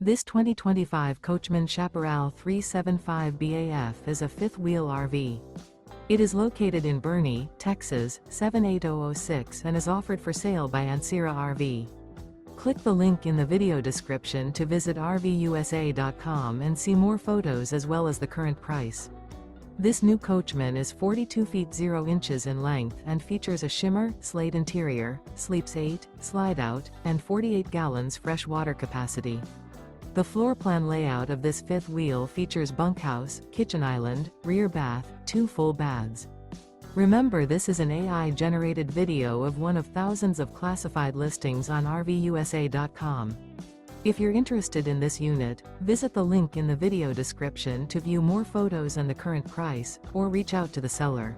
This 2025 Coachmen Chaparral 375 BAF is a fifth-wheel RV. It is located in Boerne, Texas, 78006 and is offered for sale by Ancira RV. Click the link in the video description to visit RVUSA.com and see more photos as well as the current price. This new Coachmen is 42 feet 0 inches in length and features a Shimmer, Slate interior, sleeps 8, Slideout, and 48 gallons fresh water capacity. The floor plan layout of this fifth wheel features bunkhouse, kitchen island, rear bath, 2 full baths. Remember, this is an AI-generated video of one of thousands of classified listings on RVUSA.com. If you're interested in this unit, visit the link in the video description to view more photos and the current price, or reach out to the seller.